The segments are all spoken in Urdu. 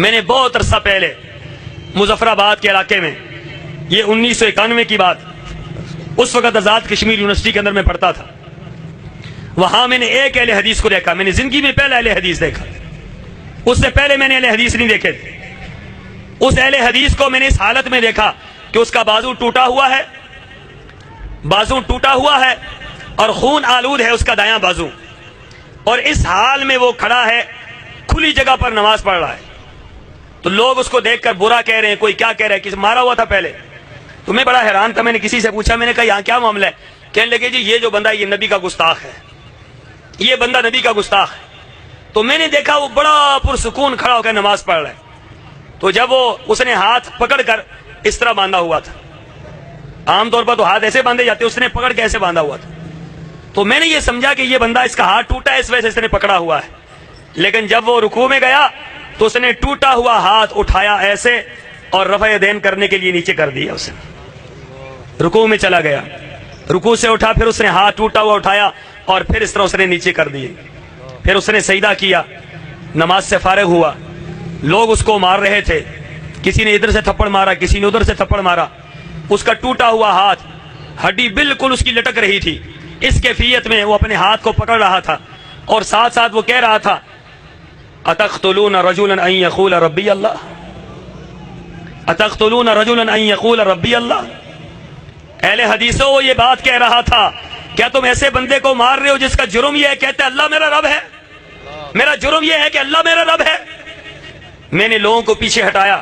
میں نے بہت عرصہ پہلے مظفرآباد کے علاقے میں، یہ 1991 کی بات، اس وقت آزاد کشمیر یونیورسٹی کے اندر میں پڑھتا تھا، وہاں میں نے ایک اہل حدیث کو دیکھا. میں نے زندگی میں پہلا اہل حدیث دیکھا، اس سے پہلے میں نے اہل حدیث نہیں دیکھے تھے. اس اہل حدیث کو میں نے اس حالت میں دیکھا کہ اس کا بازو ٹوٹا ہوا ہے اور خون آلود ہے اس کا دایاں بازو، اور اس حال میں وہ کھڑا ہے، کھلی جگہ پر نماز پڑھ رہا ہے. تو لوگ اس کو دیکھ کر برا کہہ رہے ہیں، کوئی کیا کہہ رہا ہے، کسی مارا ہوا تھا پہلے. تو میں بڑا حیران تھا. میں نے کسی سے پوچھا، میں نے کہا یہاں کیا معاملہ ہے؟ کہنے لگے جی یہ جو بندہ، یہ نبی کا گستاخ ہے، یہ بندہ نبی کا گستاخ ہے. تو میں نے دیکھا وہ بڑا پرسکون کھڑا ہو کر نماز پڑھ رہا ہے. تو جب اس نے ہاتھ پکڑ کر اس طرح باندھا ہوا تھا، عام طور پر تو ہاتھ ایسے باندھے جاتے، اس نے پکڑ کے ایسے باندھا ہوا تھا. تو میں نے یہ سمجھا کہ یہ بندہ، اس کا ہاتھ ٹوٹا ہے، اس وجہ سے اس نے پکڑا ہوا ہے. لیکن جب وہ رکوع میں گیا تو اس نے ٹوٹا ہوا ہاتھ اٹھایا ایسے اور رفع یدین کرنے کے لیے نیچے کر دیا. اسے رکوع میں چلا گیا، رکوع سے اٹھا، پھر اس نے ہاتھ ٹوٹا ہوا اٹھایا اور پھر اس طرح اس نے نیچے کر دیے. پھر اس نے سجدہ کیا، نماز سے فارغ ہوا. لوگ اس کو مار رہے تھے، کسی نے ادھر سے تھپڑ مارا، کسی نے ادھر سے تھپڑ مارا. اس کا ٹوٹا ہوا ہاتھ، ہڈی بالکل اس کی لٹک رہی تھی. اس کیفیت میں وہ اپنے ہاتھ کو پکڑ رہا تھا اور ساتھ ساتھ وہ کہہ رہا تھا اتقتلون رجلا ان یقول ربی اللہ، اتقتلون رجلا ان یقول ربی اللہ. اہل حدیثوں، وہ یہ بات کہہ رہا تھا، کیا تم ایسے بندے کو مار رہے ہو جس کا جرم یہ ہے کہتے اللہ میرا رب ہے؟ میرا جرم یہ ہے کہ اللہ میرا رب ہے. میں نے لوگوں کو پیچھے ہٹایا.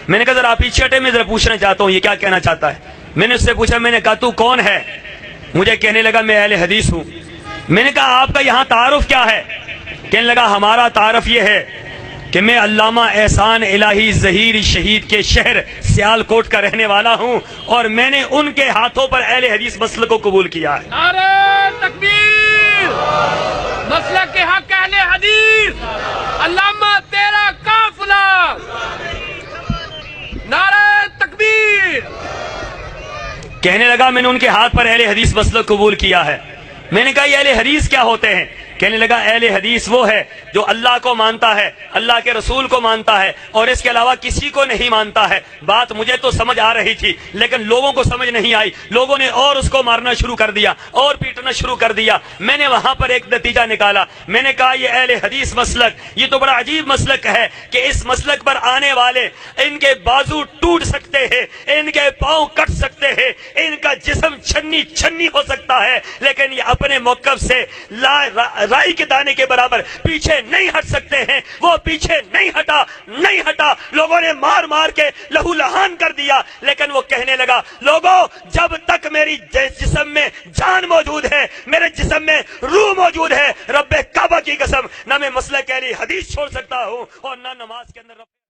میں نے کہا ذرا پیچھے ہٹے، میں ذرا پوچھنا چاہتا ہوں یہ کیا کہنا چاہتا ہے. میں نے اس سے پوچھا، میں نے کہا تو کون ہے؟ مجھے کہنے لگا میں اہل حدیث ہوں. میں نے کہا آپ کا یہاں تعارف کیا ہے؟ کہنے لگا ہمارا تعارف یہ ہے کہ میں علامہ احسان الہی ظہیر شہید کے شہر سیال کوٹ کا رہنے والا ہوں، اور میں نے ان کے ہاتھوں پر اہل حدیث مسلک کو قبول کیا ہے. نعرہ تکبیر، مسلک کے حق اہل حدیث، علامہ تیرا قافلہ. نعرہ تکبیر. کہنے لگا میں نے ان کے ہاتھ پر اہل حدیث مسلک قبول کیا ہے. میں نے کہا یہ اہل حدیث کیا ہوتے ہیں؟ کہنے لگا اہل حدیث وہ ہے جو اللہ کو مانتا ہے، اللہ کے رسول کو مانتا ہے اور اس کے علاوہ کسی کو نہیں مانتا ہے. بات مجھے تو سمجھ آ رہی تھی لیکن لوگوں کو سمجھ نہیں آئی. لوگوں نے اور اس کو مارنا شروع کر دیا اور پیٹنا شروع کر دیا. میں نے وہاں پر ایک نتیجہ نکالا. میں نے کہا یہ اہل حدیث مسلک، یہ تو بڑا عجیب مسلک ہے کہ اس مسلک پر آنے والے، ان کے بازو ٹوٹ سکتے ہیں، ان کے پاؤں کٹ سکتے ہیں، ان کا جسم چھنی چھنی ہو سکتا ہے، لیکن یہ اپنے موقف سے رائی کے دانے کے برابر پیچھے نہیں ہٹ سکتے ہیں. وہ پیچھے نہیں ہٹا. لوگوں نے مار مار کے لہو لہان کر دیا، لیکن وہ کہنے لگا لوگوں جب تک میری جسم میں جان موجود ہے، میرے جسم میں روح موجود ہے، رب کعبہ کی قسم نہ میں مسلک اہل حدیث چھوڑ سکتا ہوں اور نہ نماز کے اندر